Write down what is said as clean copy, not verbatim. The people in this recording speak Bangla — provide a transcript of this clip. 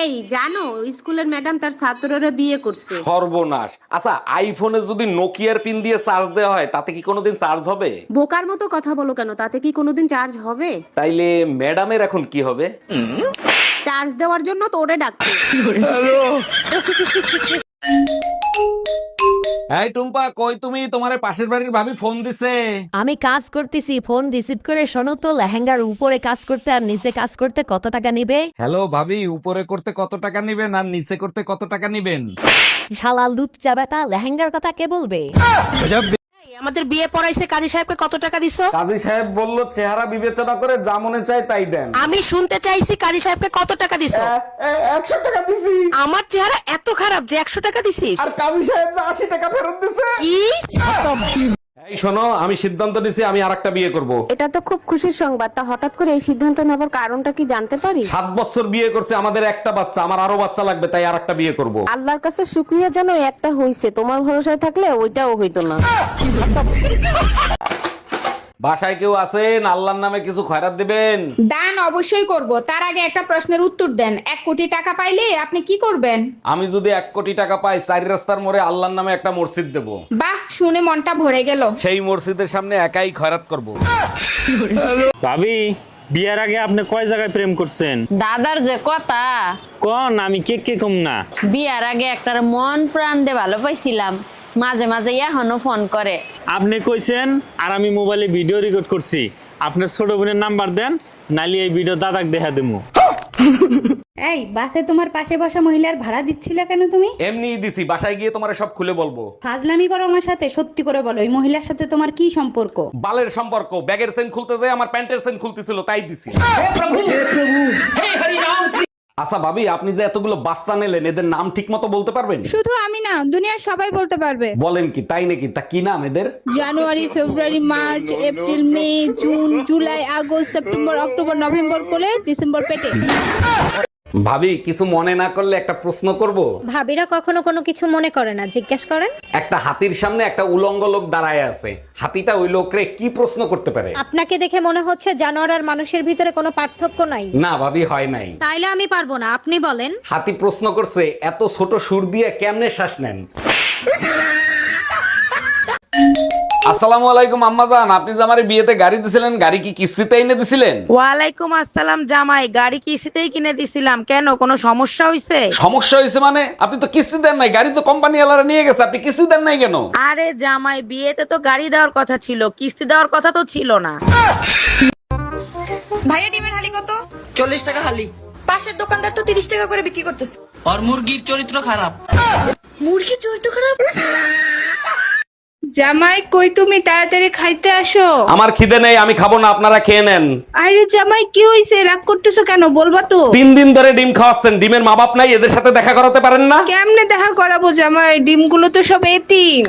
এই জানো, স্কুলের ম্যাডাম তার ছাত্ররা বিয়ে করছে। সর্বনাশ। আচ্ছা, আইফোনে যদি নোকিয়ার পিন দিয়ে চার্জ দেওয়া হয় তাতে কি কোনোদিন চার্জ হবে? বোকার মতো কথা বলো কেন, তাতে কি কোনোদিন চার্জ হবে? তাইলে ম্যাডামের এখন কি হবে? চার্জ দেওয়ার জন্য তো ওরে ডাকছে। এই টুম্পা, কই তুমি? তোমারে পাশের বাড়ির ভাবি ফোন দিছে। আমি কাজ করতেছি, ফোন রিসিভ করে শোনো তো, লেহেঙ্গার উপরে কাজ করতে আর নিচে কাজ করতে কত টাকা নিবে? হ্যালো ভাবি, উপরে করতে কত টাকা নিবেন আর নিচে করতে কত টাকা নিবেন? শালা লুচ্চা বেটা, লেহেঙ্গার কথা কে বলবে? আমাদের বিয়ে পড়াইছে, কাজী সাহেবকে কত টাকা দিছো? কাজী সাহেব বলল চেহারা বিবেচনা করে যা মনে চায় তাই দেন। আমি শুনতে চাইছি কাজী সাহেবকে কত টাকা দিছো? 100 টাকা দিছি। আমার চেহারা এত খারাপ যে 100 টাকা দিছিস? আর কাজী সাহেব 80 টাকা ফেরত দিছে। কি? এই শোনো, আমি সিদ্ধান্ত নিছি আমি আরেকটা বিয়ে করব। এটা তো খুব খুশির সংবাদ, তা হঠাৎ করে এই সিদ্ধান্ত নেবার কারণটা কি জানতে পারি? 7 বছর বিয়ে করছে, আমাদের একটা বাচ্চা, আমার আরো বাচ্চা লাগবে, তাই আরেকটা বিয়ে করব। আল্লাহর কাছে শুকরিয়া জানো, একটা হইছে, তোমার ভরসায় থাকলে ওইটাও হইতো না। বাসায় কেউ আছেন? আল্লাহর নামে কিছু খয়রাত দিবেন। দান অবশ্যই করব, তার আগে একটা প্রশ্নের উত্তর দেন। 1 কোটি টাকা পাইলে আপনি কি করবেন? আমি যদি 1 কোটি টাকা পাই, 4 রাস্তার মোড়ে আল্লাহর নামে একটা মসজিদ দেব। বাহ, শুনে মনটা ভরে গেল। সেই মসজিদের সামনে একাই খয়রাত করব। ভাবি, বিয়ার আগে আপনি কয় জায়গায় প্রেম করছেন? দাদার যে কথা, কোন আমি কে কম না। বিয়ার আগে একটার মন প্রাণ দিয়ে ভালো পাইছিলাম, মাঝে মাঝে এখনো ফোন করে। আপনি কইছেন আর আমি মোবাইলে ভিডিও রেকর্ড করছি। আপনার ছোট বোনের নাম্বার দেন, নালি এই ভিডিও দাদাকে দেখা দেবো। এই বাসে তোমার পাশে বসা মহিলার ভাড়া দিচ্ছিলে কেন তুমি? এমনি দিছি, বাসায় গিয়ে তোমারে সব খুলে বলবো। ফাজলামি করো আমার সাথে, সত্যি করে বলো, এই মহিলার সাথে তোমার কি সম্পর্ক? বালের সম্পর্ক। ব্যাগের চেন খুলতে যায় আমার প্যান্টের চেন খুলতেছিল, তাই দিছি। আচ্ছা ভাবি, আপনি যে এতগুলো বাচ্চা নিলেন, এদের নাম ঠিক মতো বলতে পারবেন? শুধু আমি না, দুনিয়ার সবাই বলতে পারবে। বলেন কি, তাই নাকি? তা কি নাম এদের? January, February, March, April, May, June, July, August, September, October, November করে ডিসেম্বর পেটে। ভাবি, কিছু মনে না করলে একটা প্রশ্ন করব? ভাবিরা কখনো কোনো কিছু মনে করে না, জিজ্ঞেস করেন। একটা হাতির সামনে একটা উলঙ্গ লোক দাঁড়ায় আছে, হাতিটা ওই লোকরে কি প্রশ্ন করতে পারে? আপনাকে দেখে মনে হচ্ছে জানোয়ার আর মানুষের ভিতরে কোনো পার্থক্য নাই। না ভাবি, হয় নাই। তাইলে আমি পারবো না, আপনি বলেন। হাতি প্রশ্ন করছে, এত ছোট সুর দিয়ে কেমনে শ্বাস নেন? আসসালামু আলাইকুম আম্মাজান, আপনি যে আমার বিয়েতে গাড়ি দিছিলেন, গাড়ি কি কিস্তিতে এনে দিছিলেন? ওয়ালাইকুম আসসালাম জামাই, গাড়ি কিস্তিতেই কিনে দিছিলাম। কেন, কোনো সমস্যা হইছে? সমস্যা হয়েছে মানে? আপনি তো কিস্তি দেন নাই, গাড়ি তো কোম্পানি ওয়ালারা নিয়ে গেছে, আপনি কিস্তি দেন নাই কেন? আরে জামাই, বিয়েতে তো গাড়ি দেওয়ার কথা ছিল, কিস্তি দেওয়ার কথা তো ছিল না। ভাইয়া ডিমের হালি কত? 40 টাকা হালি। পাশের দোকানদার তো 30 টাকা করে বিক্রি করতেছে। আর মুরগির চরিত্র খারাপ। মুরগির চরিত্র খারাপ? জামাই কই তুমি, তাড়াতাড়ি খাইতে আসো। আমার খিদে নেই, আমি খাবো না, আপনারা খেয়ে নেন। আরে জামাই কি হইছে, রাগ করতেছো কেন, বলবা তো? 3 দিন ধরে ডিম খাওয়াচ্ছেন, ডিমের মা বাপ নাই, এদের সাথে দেখা করাতে পারেন না? কেমনে দেখা করাবো জামাই, ডিমগুলো তো সব এতিম।